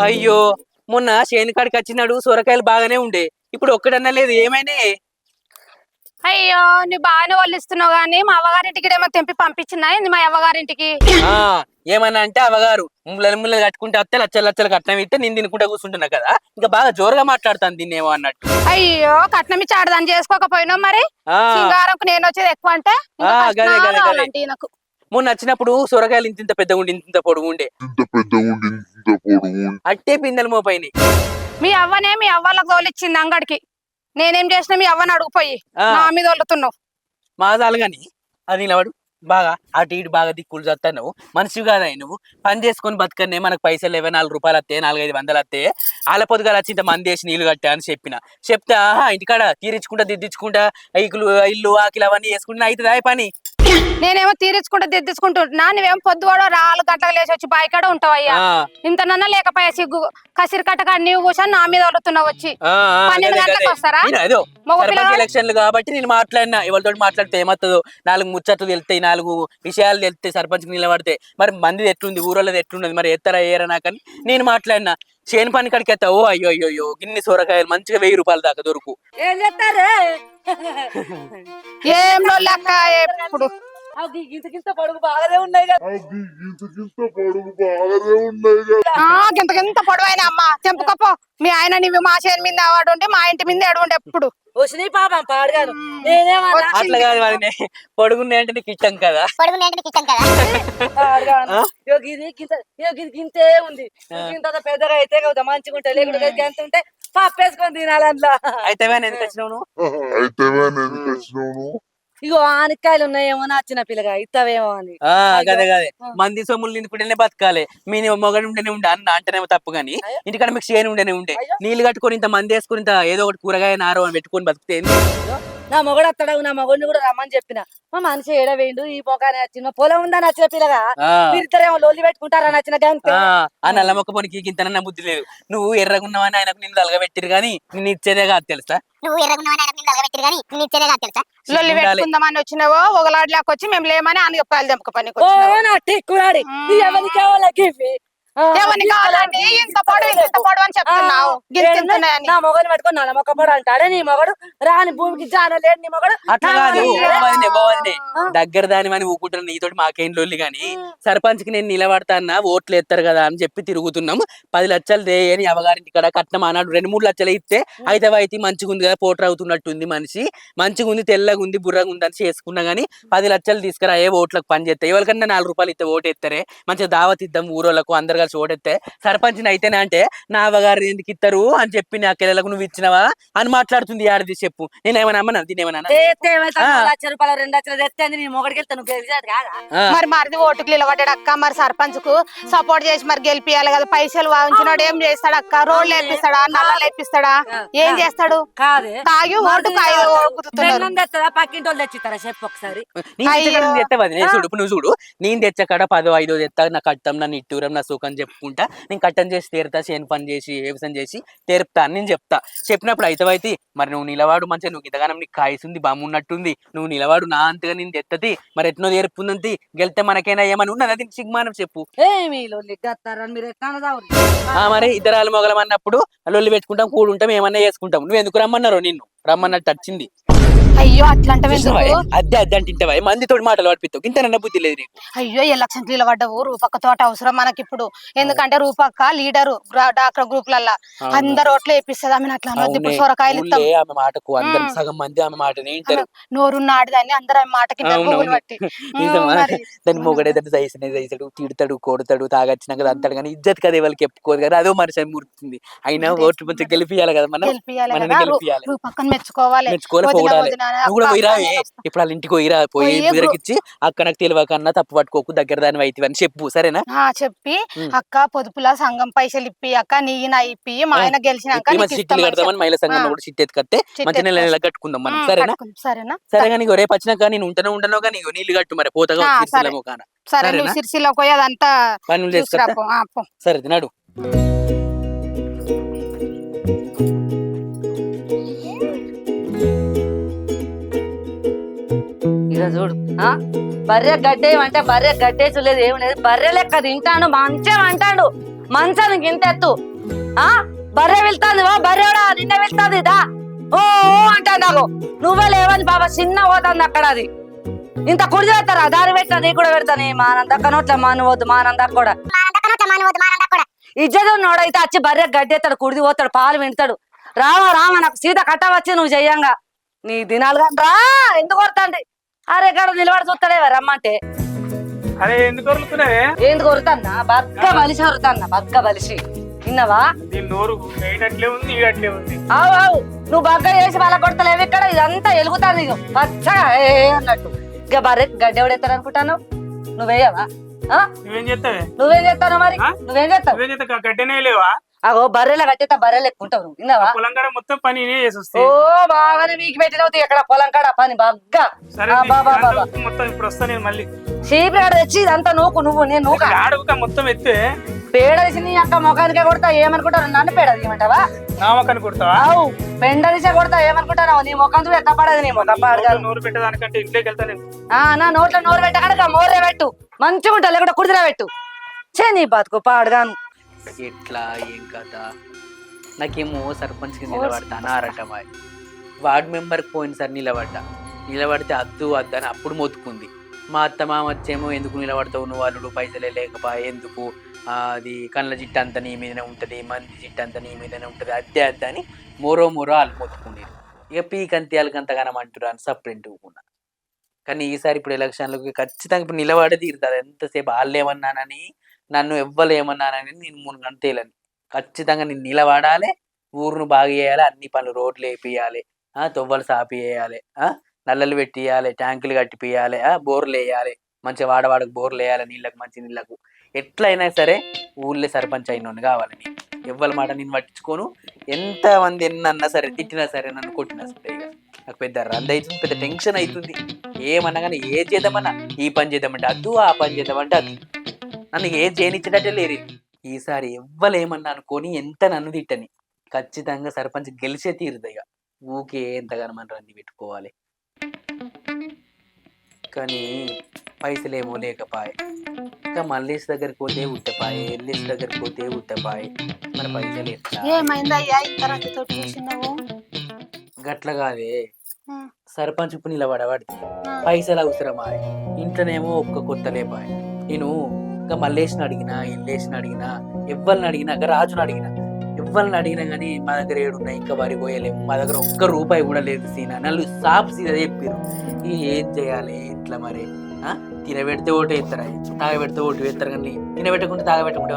అయ్యో మొన్న చేను కాడికి వచ్చినాడు సొరకాయలు బాగానే ఉండే ఇప్పుడు ఒక్కడన్నా లేదు ఏమైనా అయ్యో నీ బాగానే వాళ్ళు ఇస్తున్నావు గానీ మా అవ్వగారింటికి ఏమో తెంపి పంపించినా మా అవ్వగారింటికి ఆ ఏమన్నా అంటే అవగారు ముళ్ళలు ముళ్ళలు కట్టుకుంటే అత్తే లచ్చలు లచ్చలు కట్నం ఇస్తే నేను తినుకుంటా కూర్చుంటున్నా కదా ఇంకా బాగా జోరుగా మాట్లాడుతాను దీన్ని ఏమో అన్నట్టు. అయ్యో కట్నం ఇచ్చి ఆడదాన్ని చేసుకోకపోయినావు మరి ఆ సింగారంకు నేను వచ్చేది ఎక్కువ అంటే ఇంకా ఆ, గదే కట్నాలు గదే గదే కావాలంటే నాకు మొన్న వచ్చినప్పుడు సొరకాయలు ఇంత పెద్దగా ఉండి ఇంత పొడుగు ఉండే అట్టే పిందెలు మోపైనాయి. మీ అవ్వనే మీ అవ్వాలకు తోలిచ్చింది అంగడికి నేనేం చేసినా మీ అవ్వని అడుగుపోయి ఆ. నా మీద వదులుతున్నావు. మాదాలు గాని అది నిలబడు బాగా అటు ఇటు బాగా దిక్కులు చస్తావు నువ్వు మనిషి కాదా నువ్వు పని చేసుకొని బతకనే మనకు పైసలు 4 రూపాయలు వస్తాయి 4-5 వందలు వస్తాయి ఆల పొద్దుగాల వచ్చి ఇంత మంది వేసి నీళ్ళు కట్టా అని చెప్తే ఆహా ఇంటికాడ తీరించుకుంటా దిద్దించుకుంటా ఇల్లు ఆకిలు అవన్నీ వేసుకుంటా అవుతుందా పని. నేనేమో తీరించుకుంటూ దిద్దించుకుంటున్నా నువ్వేమో పొద్దువాడు 4 గంటలకు లేచి వచ్చి బాయికాడ ఉంటావయ్యా ఆ, ఇంతనన్నా లేకపోయా సిగ్గు కసిరి కట్టగా నీవు కూర్చొని నా మీద వదులుతున్నావు వచ్చి ఆ, ఆ, 12 గదే, గంటలకు గదే. వస్తారా నేను అదో మగ సర్పంచ్ పిల్లగాడు ఎలక్షన్లు కాబట్టి నేను మాట్లాడినా ఎవరితో మాట్లాడితే ఏమవుతుందో 4 ముచ్చట్లు తెలుస్తాయి 4 విషయాలు తెలుస్తాయి సర్పంచ్ నిలబడితే మరి మంది ఎట్లుంది ఊరోళ్ళది ఎట్లున్నది మరి ఎత్తరా ఏరా నాకని నేను మాట్లాడినా చేను పని కాడికి ఎత్తా ఓ అయ్యో అయ్యో అయ్యో గిన్ని సొరకాయలు మంచిగా 1000 రూపాయల దాకా దొరుకు. ఏం చేస్తారే ఏం లెక్క ఎప్పుడు గింత గింత పొడుగు బాగానే ఉన్నాయి కదా గింత గింత పొడవైన అమ్మ తెంపుకపో మీ ఆయన నువ్వు మా చేను మీద ఆవాడు ఉంటే మా ఇంటి మీద ఎడుండే ఎప్పుడు వచ్చినాయి పాపం పాడగాను నేనేమన్నా అట్లా కాదు మరి పొడుగున్నాయి అంటే నీకు ఇష్టం కదా. పాడగాను ఇది గింత ఇది గింతే ఉంది గింత పెద్దగా అయితే కదా మంచిగా ఉంటాయి లేకుంటే ఎంత ఉంటే పప్పేసుకొని తినాలి అందులో. అయితే ఎందుకు వచ్చినావు నువ్వు? ఇగో ఆనకాయలు ఉన్నాయేమో నచ్చిన పిల్లగా ఇస్తావేమో అని గదే గదే మంది సొమ్ములు నిండుకుంటేనే బతకాలి మీ మొగడు ఉండేనే ఉండే అన్న అంటేనేమో తప్పు కానీ ఇంటికాడ మీకు చేను ఉండేనే ఉండే నీళ్లు కట్టుకొని ఇంత మంది వేసుకుని ఇంత ఏదో ఒకటి కూరగాయ నారో అని పెట్టుకొని బతికితే నా మొగడు వస్తాడు నా మొగడిని కూడా రమ్మని చెప్పిన మా మనిషి ఏడవేండు ఈ మొగానే వచ్చిన పొలం ఉందా నచ్చిన పిల్లగా మీరిద్దరేమో లొల్లి పెట్టుకుంటారా నచ్చిన గంతే ఆ నల్ల మొక్క పొనికి ఇంతనన్నా బుద్ధి లేదు. నువ్వు ఎర్రగున్నావని ఆయనకు నిన్ను తలగబెట్టిరు కానీ నిన్ను ఇచ్చేదే కాదు తెలుసా. లొల్లి పెట్టుకుందామని వచ్చినావో ఒకలాడిలాకొచ్చి మేము లేమని అని చెప్పాలి దెంపక పని ఓ నా టిక్కులాడి ఎవరికి కావాలకి ఇవి ఎవరిని కావాలండి ఇంత పొడవు ఇంత పొడవు అని చెప్తున్నావు నా మొగని పట్టుకొని నల్ల మొక్క పొడ అంటాడే నీ మొగడు రాని భూమికి జాన లేడు నీ మొగడు అట్లా కాదు బాగుంది దగ్గర దాని అని ఊకుంటున్నా నీతోటి మాకేం లొల్లి గాని సర్పంచ్ కి నేను నిలబడతాన్నా ఓట్లు ఎత్తారు కదా అని చెప్పి తిరుగుతున్నాం 10 లక్షలు దేని అవగారింటి ఇక్కడ కట్నం అన్నాడు 2-3 లక్షలు ఇస్తే అయితే మంచిగా ఉంది కదా పోటర్ అవుతున్నట్టుంది మనిషి మంచిగా ఉంది తెల్లగా ఉంది బుర్రగా ఉంది అని చేసుకున్నా గానీ 10 లక్షలు తీసుకురా ఏ ఓట్లకు పని చేస్తాయి ఎవరికన్నా 4 రూపాయలు ఇస్తే ఓటు ఎత్తారే మంచిగా దావత్ ఇద్దాం ఊరోళ్ళకు అందరు ఓడెత్తే సర్పంచ్ అయితేనే అంటే నా అవగారు ఎందుకు ఇస్తారు అని చెప్పి నా కెళ్ళలకు నువ్వు ఇచ్చినవా అని మాట్లాడుతుంది ఆడది చెప్పు నేనేమన్నా అమ్మన్నా దీనేమన్నా 1,00,000 రూపాయలు 2 లక్షలు తెస్తే నీ మొగడికి వెళ్తాను మరి మరిది ఓటుకు నిలబడ్డాడు అక్క మరి సర్పంచ్ కు సపోర్ట్ చేసి మరి గెలిపియాలి కదా పైసలు వాయించినాడు ఏం చేస్తాడు అక్క రోడ్లు వేపిస్తాడా నల్లలు వేపిస్తాడా ఏం చేస్తాడు కాదే తాగి ఓటుకు 5 తెస్తారా పక్కింటి వాళ్ళు తెచ్చిస్తారా చెప్పు ఒకసారి నువ్వు చూడు నేను తెచ్చకాడ 10-5 తెస్తా నా కట్టం నా నిట్టూరం నా సుఖం చెప్పుకుంటా నేను కట్టం చేసి తీరుతా చేను పని చేసి వ్యవసాయం చేసి తెరుపుతా అని నేను చెప్తా చెప్పినప్పుడు అయితే మరి నువ్వు నిలవాడు మంచిగా నువ్వు ఇంతగానం నీకు కాయసుంది బామ్మున్నట్టుంది నువ్వు నిలవాడు నా అంతగా నేను తెత్తది మరి ఎట్నో తెరుపుందంతి గెలితే మనకైనా ఏమని ఉన్నది అది సిగ్మానం చెప్పు మీరు మరి ఇద్దరాలు మొగలం అన్నప్పుడు లొల్లి పెట్టుకుంటాం కూడుంటాం ఏమన్నా చేసుకుంటాం నువ్వు ఎందుకు రమ్మన్నారో నిన్ను రమ్మన్నట్టు వచ్చింది. అయ్యో అట్లంటే అద్దె అంటే ఇంటవా మందితో మాటలు పడిపిస్తావు ఇంతనన్నా బుద్ధి లేదు నీకు. అయ్యో ఎలక్షన్ నిలబడ్డవు రూపక్క తోట అవసరం మనకి ఇప్పుడు ఎందుకంటే రూపక్క లీడరు డాక్టర్ గ్రూప్లల్లా అందరు ఓట్లు వేపిస్తుంది ఆమె అట్లా అనొద్దు ఇప్పుడు సొరకాయలు ఇస్తాం ఆమె మాటకు అందరు సగం మంది ఆమె మాటనే వింటారు నోరున్న ఆడదాన్ని అందరూ ఆమె మాటకి బట్టి దాన్ని మొగడేదంటే దయసడు తిడతాడు కొడతాడు తాగొచ్చినాక అంటాడు కానీ ఇజ్జత్ కదా వాళ్ళకి చెప్పుకోదు కదా అదో మనిషి మురుతుంది అయినా ఓట్లు మంచిగా గెలిపియాలి కదా మనం గెలిపియాలి రూపక్కని మెచ్చుకోవాలి పోవాలి నువ్వు కూడా పోయిరా ఇప్పుడు వాళ్ళ ఇంటికి పోయిరా పోయి బుదరకిచ్చి అక్క నాకు తెలియకన్నా తప్పు పట్టుకోకు దగ్గర దాని అయితే అని చెప్పు సరేనా చెప్పి అక్క పొదుపుల సంఘం పైసలు ఇప్పి అక్క నీ నా ఇప్పి మా ఆయన గెలిచినాక చిట్టులు కడదామని మహిళా సంఘం కూడా చిట్టు ఎత్తుకత్తే మంచి నెల కట్టుకుందాం మనం సరేనా సరే కానీ రేపు వచ్చినాక నేను ఉండను కానీ నీళ్లు కట్టు మరి పోతగా సరే నువ్వు సిరిసిలో పోయి అదంతా పనులు చేసుకురా సరే తినాడు. ఇక చూడు బర్రె గడ్డేయమంటే బర్రె గడ్డేసు లేదు ఏం లేదు బర్రె లెక్క తింటాను మంచిగా అంటాడు మంచానికి ఇంత ఎత్తు ఆ బర్రె వెళ్తాంది వా బర్రెడా నిన్న వెళ్తాంది దా ఓ అంటా నాకు నువ్వే లేవని బాబా చిన్న పోతుంది అక్కడ అది ఇంత కుడి చేస్తారా దారి పెట్టా నీ కూడా పెడతాను మా నందక్క నోట్ల మానవద్దు మా నందక్క కూడా ఇజ్జత్ ఉన్నోడైతే వచ్చి బర్రె గడ్డెత్తాడు కుడిది పోతాడు పాలు వింటాడు రామ నాకు సీత కట్టవచ్చి నువ్వు చెయ్యంగా నీ దినాలు కానీ రా ఎందుకు కొడతాండి అరే గడ నిలబడి చూస్తాడేవా రమ్మంటే అరే ఎందుకు వరులుతున్నావే ఎందుకు కొరుతాన్నా బగ్గ బలిసి కొరుతాన్నా బగ్గ బలిసి విన్నావా దీని నోరు వేయటట్లే ఉంది ఈడట్లే ఉంది ఆవు నువ్వు బగ్గ చేసి వాళ్ళ కొడతలేవు ఇక్కడ ఇదంతా ఎలుగుతాంది ఇక పచ్చగా అన్నట్టు ఇక బర్రె గడ్డ ఎవడెత్తాడు అనుకుంటాను నువ్వేయవా నువ్వేం చేస్తావే నువ్వేం చేస్తావు మరి నువ్వేం చేస్తావు నువ్వేం చేస్తా గడ్డనే లేవా అగో బర్రెల కట్టేస్తా బర్రెలు ఎక్కుంటావు నువ్వు విన్నావా పొలం కాడ మొత్తం పని నేనే చేసి వస్తే ఓ బాగానే మీకు పెట్టినవుతాయి ఎక్కడ పొలం కాడ పని బగ్గా సరే బాబా మొత్తం ఇప్పుడు వస్తా నేను మళ్ళీ చీపురు ఆడ తెచ్చి ఇదంతా నువ్వు నేను నూక ఆడవుక మొత్తం ఎత్తే పేడ తీసి నీ అక్క ముఖానికే కొడతా ఏమనుకుంటారు నన్ను పేడ తీయమంటావా నామకాన్ని కొడతావా అవు పెండ తీసే కొడతా ఏమనుకుంటావు నీ ముఖం చూడ ఎట్లా పడదు నీ ముఖం పాడగాదు నోరు పెట్టేదానికంటే ఇంట్లోకి వెళ్తా నేను నా నోట్లో నోరు పెట్టకడక మోరే పెట్టు మంచిగా ఉంటా లేకుండా కుడిదిరా పెట్టు చే నీ బతుకు పాడగాను ఎట్లా ఏం కదా నాకేమో సర్పంచ్కి నిలబడతానారట బాయ్ వార్డ్ మెంబర్కి పోయినసారి నిలబడితే అద్దు అని అప్పుడు మొత్తుకుంది. మా అత్త మామ వచ్చేమో ఎందుకు నిలబడతావు నువ్వు అల్లుడు పైసలే లేకపోయా ఎందుకు అది కళ్ళ జిట్టు అంతా నీ మీదనే ఉంటుంది మంది జిట్టు అంతా నీ మీదనే ఉంటుంది అద్దే అని మోరో వాళ్ళు మొత్తుకునేది. ఇక పీకంతగానం అంటురా అని సపరేట్ ఊకున్నా. కానీ ఈసారి ఇప్పుడు ఎలక్షన్లకు ఖచ్చితంగా ఇప్పుడు నిలబడే తీరుతుంది. ఎంతసేపు వాళ్ళు ఏమన్నానని నన్ను ఎవ్వలేమన్నానని నేను 3 గంటలు తేలని ఖచ్చితంగా నేను నిలబడాలి, ఊరును బాగా చేయాలి, అన్ని పనులు రోడ్లు వేపియాలి, తొవ్వలు సాపి వేయాలి, నల్లలు పెట్టియాలి, ట్యాంకులు కట్టిపియాలి, బోర్లు వేయాలి, మంచిగా వాడవాడకు బోర్లు వేయాలి, నీళ్ళకు మంచి నీళ్ళకు ఎట్లయినా సరే ఊళ్ళో సర్పంచ్ అయినోని కావాలి. నేను ఎవ్వరి మాట నేను పట్టించుకోను. ఎంతమంది ఎన్నన్నా సరే తిట్టినా సరే నన్ను కొట్టినా సరే ఇక నాకు పెద్ద రంది అవుతుంది, పెద్ద టెన్షన్ అవుతుంది. ఏమన్నా కానీ ఏది చేద్దామన్నా ఈ పని చేద్దామంటే అద్దు, ఆ పని చేద్దామంటే అద్దు. నన్ను ఏది చేయనిచ్చేటట్టే లేరు. ఈసారి ఎవ్వలేమన్నా అనుకొని ఎంత నన్ను తిట్టని ఖచ్చితంగా సర్పంచ్ గెలిచే తీరుది. ఇక ఊకే ఎంతగానో మనం రన్ని పెట్టుకోవాలి. కానీ పైసలేమో లేకపాయే. ఇంకా మల్లేష్ దగ్గరికి పోతే ఉట్టపాయే, ఎల్లేష్ దగ్గరికి పోతే ఉట్టపాయే. మన పైసలు ఎట్లా ఏమైందయ్యా ఇంతరంత తోటి చూసినావు? గట్ల కాదే, సర్పంచ్ ఇప్పుడు నిలబడబడితే పైసలు అవసరమా? ఇంట్లోనేమో ఒక్క కొత్త లేపాయే. నేను ఇంకా మల్లేష్ని అడిగినా, ఎల్లేష్ని అడిగినా, ఎవ్వరిని అడిగినా, ఇంకా రాజుని అడిగినా, ఎవ్వరిని అడిగినా కానీ మా దగ్గర ఏడున్నాయి ఇంకా వరి పోయలేము, మా దగ్గర ఒక్క రూపాయి కూడా లేదు సీనా, నన్ను సాపు సీదా చెప్పారు. ఏం చేయాలి ఎట్లా మరి? తినబెడితే ఓటు వేస్తారా, తాగబెడితే ఓటు వేస్తారు, కానీ తినబెట్టకుండా తాగబెట్టకుండా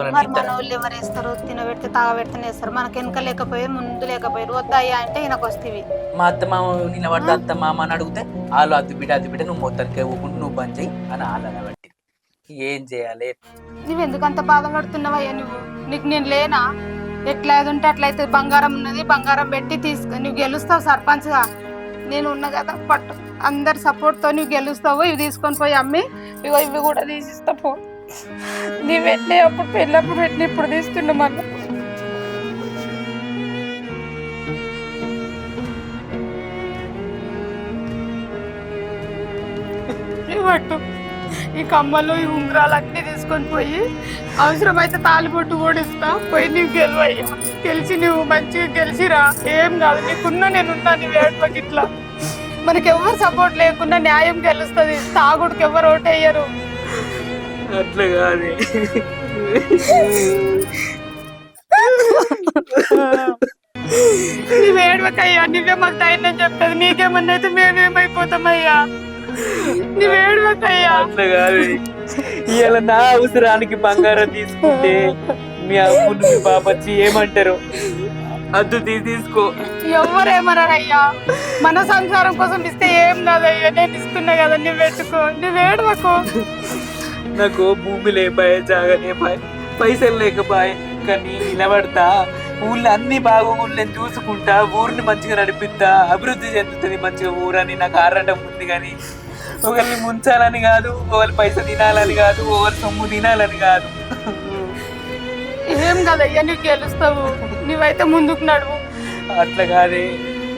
వాళ్ళు ఎవరు వేస్తారు? తినబెడితే తాగబెడితేనే వేస్తారు. మనకి వెనక లేకపోయి ముందు లేకపోయారు. వద్దయ్యా అంటే ఈయనకు వస్తేవి. మా అత్త మామ నిలబడితే అత్త మామ అని అడిగితే వాళ్ళు అద్దుబిడ్డ నువ్వు మొత్తానికి ఊకుంటూ నువ్వు పని చేయి అని వాళ్ళు అనబట్టి ఏం చేయాలి? నువ్వు ఎందుకంత బాధపడుతున్నావయ్యా? నీకు నేను లేనా? ఎట్లా ఉంటే అట్లయితే బంగారం ఉన్నది, బంగారం పెట్టి నువ్వు గెలుస్తావు సర్పంచ్గా. నేను ఉన్నా కదా, పట్టు అందరి సపోర్ట్తో నువ్వు గెలుస్తావు. ఇవి తీసుకొని పోయి అమ్మి ఇవి కూడా తీసిస్తా పో. నీవు పెట్టిన అప్పుడు పెళ్ళప్పుడు పెట్టిన ఇప్పుడు తీస్తున్నా మళ్ళీ. పట్టు ఈ కమ్మలు, ఈ ఉంగరాలు అన్నీ తీసుకొని పోయి అవసరమైతే తాలిబొట్టు ఓడిస్తా. పోయి నువ్వు గెలవయ్యా. గెలిచి నువ్వు మంచిగా గెలిచిరా. ఏం కాదు, నీకున్నా నేనున్నా. నీ వేడుకకి ఇట్లా మనకి ఎవరు సపోర్ట్ లేకుండా న్యాయం గెలుస్తుంది. తాగుడికి ఎవరు ఓటేయ్యరు. అట్లా కాదు, నీ వేడుకయ్యా. నువ్వే మాకు ధైర్యం చెప్పేది. నీకేమన్నా అయితే మేమేమైపోతామయ్యా. నీ వేడుకయ్యా. అట్లా కాదు, ఇవాళ నా అవసరానికి బంగారం తీసుకుంటే మీ అమ్మును మీ బాపచ్చి ఏమంటారు? అద్దు తీసుకో. ఎవరేమన్నారయ్యా? మన సంసారం కోసం ఇస్తే ఏం కాదయ్యా. నేను ఇస్తున్నా కదా, నువ్వు పెట్టుకో. నువ్వు వేడుకో. నాకు భూమి లేపాయే, జాగా లేపాయే, పైసలు లేకపోయే, కానీ నిలబడతా. ఊళ్ళో అన్ని బాగోగుళ్ళని చూసుకుంటా, ఊరిని మంచిగా నడిపిస్తా, అభివృద్ధి చెందుతుంది మంచిగా ఊరని నాకు ఆరాటం ఉంది. కానీ ఒకరిని ముంచాలని కాదు, ఒకరి పైసలు తినాలని కాదు, ఒకరి సొమ్ము తినాలని కాదు. ఏం కదయ్యా, నువ్వు గెలుస్తావు. నువ్వైతే ముందుకు నడువు. అట్లా కాదే,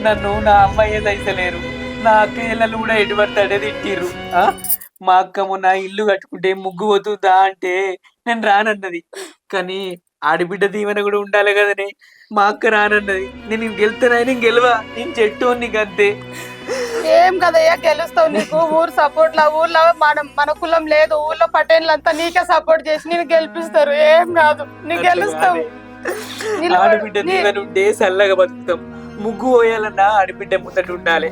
నన్ను నా అమ్మాయి దయసలేరు, నా అక్క ఇళ్ళలు కూడా ఎటు పడితే తిట్టిర్రు. మా అక్క మొన్న ఇల్లు కట్టుకుంటే ముగ్గు పోతుందా అంటే నేను రానన్నది. కానీ ఆడిబిడ్డ దీవెన కూడా ఉండాలి కదనే. మా అక్క రానన్నది, నేను గెలుతానా, నేను గెలవా, నేను చెట్టు నీకు అంతే. ఏం కదయ్యా గెలుస్తావు, నీకు ఊరు సపోర్ట్ లా, ఊర్లో మన కులం లేదు, ఊర్లో పటేన్లంతా నీకే సపోర్ట్ చేసి నేను గెలిపిస్తారు. ఏం కాదు, నీకు గెలుస్తావు. ఆడబిడ్డ దీవెన ఉంటే చల్లగా బతుకుతాం. ముగ్గు పోయాలన్నా ఆడబిడ్డ ముందట ఉండాలి,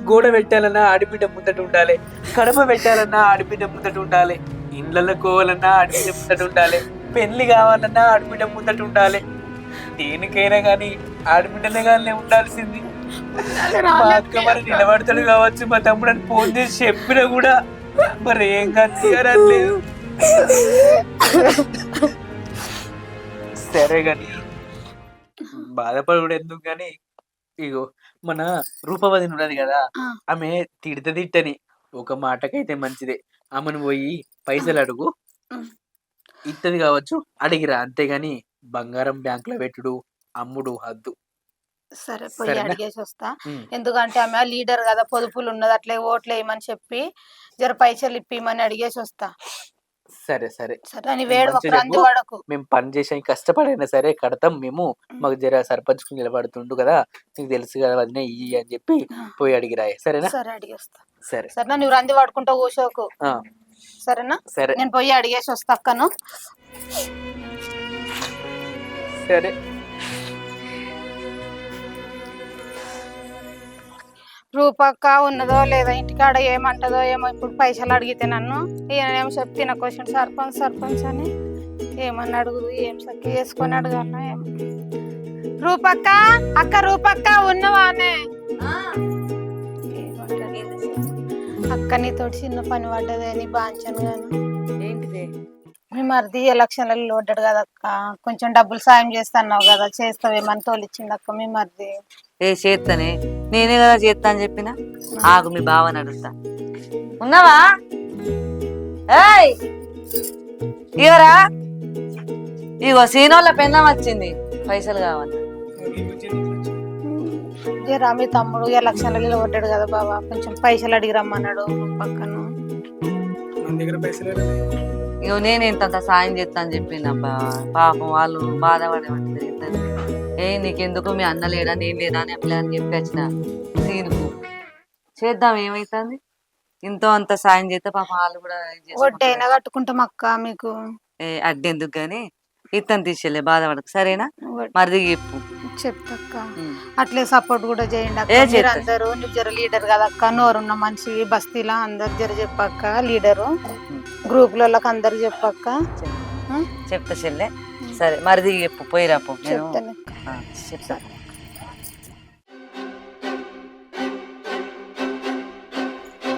గోడ పెట్టాలన్నా ఆడబిడ్డ ముందట ఉండాలి, కడప పెట్టాలన్నా ఆడబిడ్డ ముందట ఉండాలి, ఇండ్లలో కోవాలన్నా ఆడబిడ్డ ముందట ఉండాలి, పెళ్లి కావాలన్నా ఆడబిడ్డ ముందట ఉండాలి. దేనికైనా కానీ ఆడబిడ్డనే కానీ ఉండాల్సింది. మా అక్క మరి నిలబడతాడు కావచ్చు, మా తమ్ముడు అని ఫోన్ చేసి చెప్పినా కూడా మరి ఏం కాదు. సరే గాని బాధపడు ఎందుకు గాని, ఇగో మన రూపవదిని ఉన్నది కదా, ఆమె తిట్టని ఒక మాటకైతే మంచిదే. ఆమెను పోయి పైసలు అడుగు, ఇత్తది కావచ్చు, అడిగిరా. అంతేగాని బంగారం బ్యాంక్ లో పెట్టుడు అమ్ముడు హద్దు. సరే పోయి అడిగేసి వస్తా. ఎందుకంటే ఆమె లీడర్ కదా, పొదుపులు ఉన్నది, అట్లే ఓట్లు వేయమని చెప్పి జర పైసలు ఇప్పిమని అడిగేసి వస్తా. సరే సరే సరే నీ వేడు పడకు. మేము పని చేసాం, కష్టపడైనా సరే కడతాం మేము. మాకు జర సర్పంచ్ కు నిలబడుతుండు కదా, నీకు తెలుసు కదా వదిన ఇయ్యి అని చెప్పి పోయి అడిగిరాయి. సరేనా? సరే అడిగేస్తా. సరే సరేనా, నువ్వు రంది పడుకుంటా కూర్చోకు. సరేనా? సరే నేను పోయి అడిగేసి వస్తా అక్కను. సరే. రూపక్క ఉన్నదో లేదో ఇంటికాడ ఏమంటదో ఏమో. ఇప్పుడు పైసలు అడిగితే నన్ను ఈయనేమో చెప్తే నా క్వశ్చన్ సర్పంచ్ అని ఏమని అడుగు, ఏం సక్కి వేసుకొని అడగాలన్నా ఏమో. రూపక్క, అక్క రూపక్క ఉన్నవానే? అక్క నీతోటి చిన్న పని పడ్డదే, నీ బాంచను గాను. ఏంటిది? మీ మరిది ఎలక్షన్లలో ఓడ్డాడు కదా అక్క, కొంచెం డబ్బులు సాయం చేస్తున్నావు కదా, చేస్తావేమని తోలిచ్చింది అక్క మీ మరిది. చేస్తానే, నేనే కదా చేస్తా అని చెప్పిన. ఆగు మీ బావని అడుగుతా. ఉన్నావా? ఏయ్ ఇవరా, ఇగో సీనోళ్ళ పెన్నం వచ్చింది, పైసలు కావాలి. జరా మీ తమ్ముడు ఎలక్షన్లలో ఓడ్డాడు కదా బాబా, కొంచెం పైసలు అడిగి రమ్మన్నాడు పక్కన. ఇగో నేను ఇంత సాయం చేస్తా అని చెప్పిందబ్బా. పాపం వాళ్ళు బాధపడేవాళ్ళు. నీకెందుకు మీ అన్న లేడా నేను లేడా అని ప్లాన్ చెప్పి వచ్చిన సీనుకు. చేద్దాం, ఏమైతుంది, ఇంతో అంత సాయం చేస్తే పాపం వాళ్ళు కూడా వడ్డైనా కట్టుకుంటాం అక్క మీకు. అడ్డెందుకు గాని ఇతను తీసుకెళ్ళే బాధపడకు. సరేనా? మరిది చెప్పు. చెప్తక్క, అట్లే సపోర్ట్ కూడా చేయండి అక్క. అందరూ నువ్వు జర లీడర్ కదా అక్క, నోరున్న మనిషి బస్తీలా, అందరు జర చెప్పక్క. లీడరు గ్రూపులకు అందరు చెప్పక్క. చెప్తా చెల్లె. సరే మరిది చెప్పు, పోయిరాపు. చెప్తాను. చెప్తా.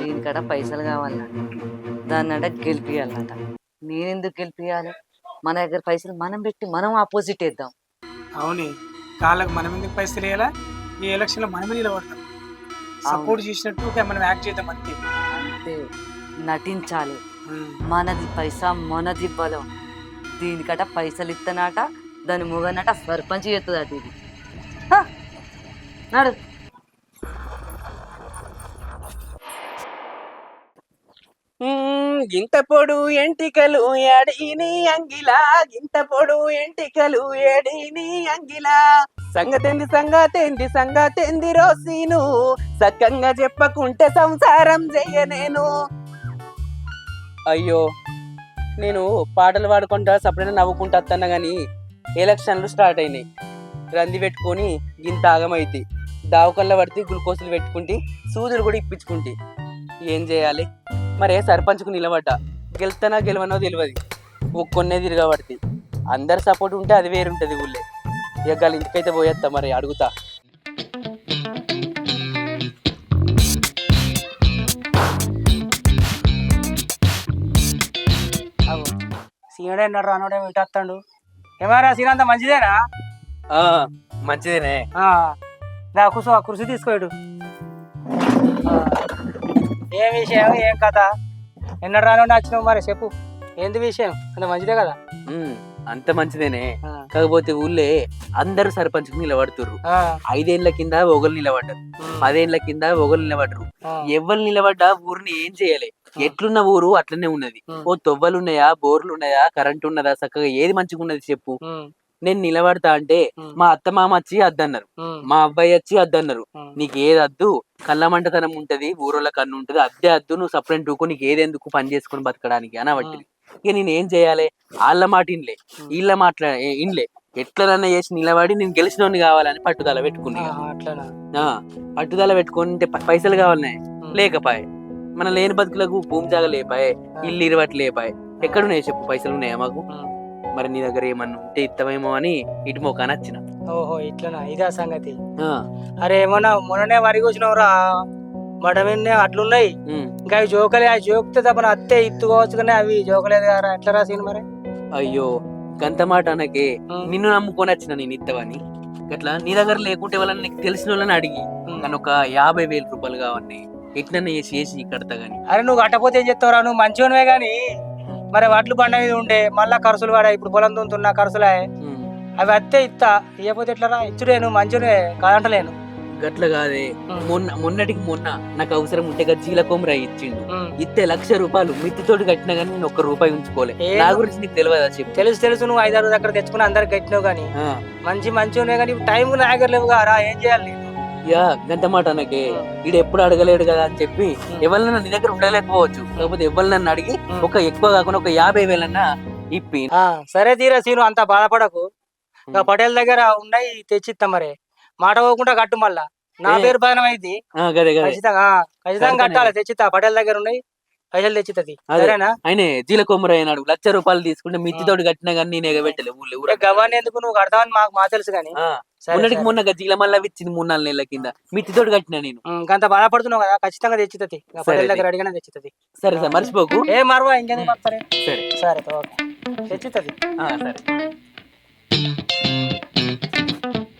దీనికడ పైసలు కావాలన్నట, దాన్ని అడ గెలిపియాలన్నట. నేనెందుకు గెలిపియాలి? మన దగ్గర పైసలు మనం పెట్టి మనం ఆపోజిట్ వేద్దాం. అవునే, కాళ్ళకు మనం ఎందుకు పైసలు వేయాలా? ఈ ఎలక్షన్ లో మనమే నిలబడతాం. సపోర్ట్ చేసినట్టు మనం యాక్ట్ చేద్దాం అంతే. అంతే, నటించాలి. మనది పైసా మనది బలం. దీనికట పైసలు ఇత్తనాట, దాని మొగనట సర్పంచ్ చేస్తుందట. ఇది నడు. గింత పొడు ఎంటికలు ఏడీని అంగిలా, గింత పొడు ఎంటికలు ఏడీని అంగిలా. సంగతేంది రోసీను, సక్కంగా చెప్పకుంటే సంసారం చెయ్యనేను. అయ్యో, నేను పాటలు పాడుకుంటా సపరేట్ నవ్వుకుంటా వస్తున్నా కానీ ఎలక్షన్లు స్టార్ట్ అయినాయి. రంది పెట్టుకొని గింత ఆగమైతే దావకల్లా పడితే గ్లూకోజులు పెట్టుకుంటే సూదులు కూడా ఇప్పించుకుంటే ఏం చేయాలి? మరే సర్పంచ్కు నిలబడ్డా, గెలుస్తానా గెలవనో తెలియదు. ఒక్కొన్నే తిరగబడితే అందరు సపోర్ట్ ఉంటే అది వేరుంటుంది ఊళ్ళే. ఇక ఇంటికైతే పోయేస్తా, మరి అడుగుతా. సీనుడే అన్నాడు, రానుడే వింటాడు. ఏమారా సీన్ అంతా మంచిదేనా? మంచిదేనే. కూర్చో, కుర్చీ తీసుకోడు. ఏం విషయం, ఏం కథ? ఎన్నడు రానుండి వచ్చినావు మరి చెప్పు. ఏంది విషయం? అంత మంచిదే కదా. అంత మంచిదేనే. ఆ. కాకపోతే ఊళ్ళే అందరూ సర్పంచ్ నిలబడుతుర్రు. ఆ, 5 ఏళ్ల కింద ఒకరు నిలబడ్డారు, 10 ఏళ్ల కింద ఒకరు నిలబడరు. ఆ. ఎవరు నిలబడ్డా ఊరిని ఏం చేయలే. ఎట్లున్న ఊరు అట్లనే ఉన్నది. ఓ తొవ్వలు ఉన్నాయా, బోర్లు ఉన్నాయా, కరెంట్ ఉన్నదా, చక్కగా ఏది మంచిగా ఉన్నది చెప్పు. ఉమ్, నేను నిలబడతా అంటే మా అత్త మామ వచ్చి అద్దన్నారు, ఉమ్, మా అబ్బాయి వచ్చి అద్దన్నారు. ఉమ్. నీకు ఏది అద్దు, కళ్ళమంటతనం ఉంటది, ఊరోళ్ళ కన్ను ఉంటది, అద్దే అద్దు, నువ్వు సపరేట్ ఊకు, నీకు ఏది ఎందుకు పని చేసుకుని బతకడానికి అనబట్టింది. ఇక నేను ఏం చేయాలి, వాళ్ళ మాట ఇన్లే, వీళ్ళ ఇన్లే, ఎట్లనన్నా చేసి నిలబడి నేను గెలిచినోడిని కావాలని పట్టుదల పెట్టుకున్నా. ఆహా, అట్లనా. పట్టుదల పెట్టుకుంటే పైసలు కావాలనే లేకపాయే, మన లేని బతుకులకు భూమి జాగా లేపాయే, ఇల్లు ఇరవట్లు లేపాయే, ఎక్కడున్నాయి చెప్పు, పైసలు ఉన్నాయా మాకు? ఉమ్. మరి నీ దగ్గర ఏమన్నా ఉంటే ఇత్తమేమో అని ఇటు మోకాని వచ్చిన. ఓహో, ఇట్లనా, ఇదా సంగతి. ఆ, అరే ఏమన్నా మొన్ననే వరి కూర్చున్నావురా, మడమిన్నే అట్లున్నాయి. ఉమ్. ఇంకా అవి జోకలే, అవి జోకితే తప్ప అత్తే ఇత్తుకోవచ్చు కానీ అవి జోకలేదు కదా, ఎట్లా రాసింది మరి? అయ్యో గంత మాట అనకే, ఉమ్. నిన్ను నమ్ముకొని వచ్చిన నేను ఇత్తవని. గట్లా నీ దగ్గర లేకుంటే వాళ్ళని నీకు తెలిసిన వాళ్ళని అడిగి కానీ ఒక 50,000 రూపాయలు కావాలి, ఎట్లన్నా చేసి కడతా గాని. అరే నువ్వు కట్టపోతే ఏం చెప్తావురా, నువ్వు మంచివనివే గాని మరి వడ్లు బండ మీద ఉండే మళ్ళా ఖర్చులు వాడా, ఇప్పుడు పొలం దున్నుతున్నా ఖర్చులే, ఉమ్. అవి అత్తే ఇత్తా, ఇవ్వకపోతే ఎట్లా ఇచ్చుడే, నువ్వు మంచివే కాదంటలేను. గట్ల కాదే, ఉమ్. మొన్నటికి మొన్న నాకు అవసరం ఉంటే కదా జీల కొమరా ఇచ్చిండు. ఉమ్. ఇస్తే 1,00,000 రూపాయలు మిత్తితోటి కట్టినా గానీ నేను 1 రూపాయి ఉంచుకోలే. ఏ నా గురించి నీకు తెలియదా చెప్పు? తెలుసు నువ్వు 5-6 దగ్గర తెచ్చుకుని అందరికి కట్టినావు కానీ ఆ, మంచివే కానీ టైం నాగర్ లేవు రా, ఏం చేయాలి నేను? యా గంత మాట అనకే, ఈడు ఎప్పుడు అడగలేడు కదా అని చెప్పి ఎవరినన్నా నీ దగ్గర ఉండలేకపోవచ్చు, కాకపోతే ఎవరు నన్ను అడిగి ఒక ఎక్కువ కాకుండా ఒక 50,000 అన్నా ఇప్పి. ఆ, సరే తీరా సీను, అంత బాధపడకు. ఇంకా పటేల్ దగ్గర ఉన్నాయి తెచ్చిస్తా, మరి మాట పోకుండా కట్టు, మళ్ళా నా పేరు పైన అయింది. గదే గదే ఖచ్చితంగా కట్టాలి, తెచ్చిస్తా. పటేల్ దగ్గర ఉన్నాయి పైసలు తెచ్చిత్తది, అదే. సరేనా? ఆయనే జీల కొమ్మర అయినాడు, 1,00,000 రూపాయలు తీసుకుంటే మిత్తితోటి కట్టినా కానీ నేను ఎగబెట్టలే ఊళ్ళో ఊర. గవ్వాన్ని ఎందుకు, నువ్వు కడతావని మా తెలుసు కానీ. సరే, మొన్నటికి సరే. మొన్న జీల మళ్ళా ఇచ్చింది 3-4 నెలల కింద, మిత్తితోటి కట్టినా నేను. అంత బాధపడుతున్నావు కదా, ఖచ్చితంగా తెచ్చిత్తది. పటేల్ సరే. దగ్గర అడిగినా తెచ్చిత్తది. సరే సార్ మర్చిపోకు. ఏ మరవా, ఇంకెందుకు పడతారే. సరే సరే ఓకే, తెచ్చిత్తది. సరే.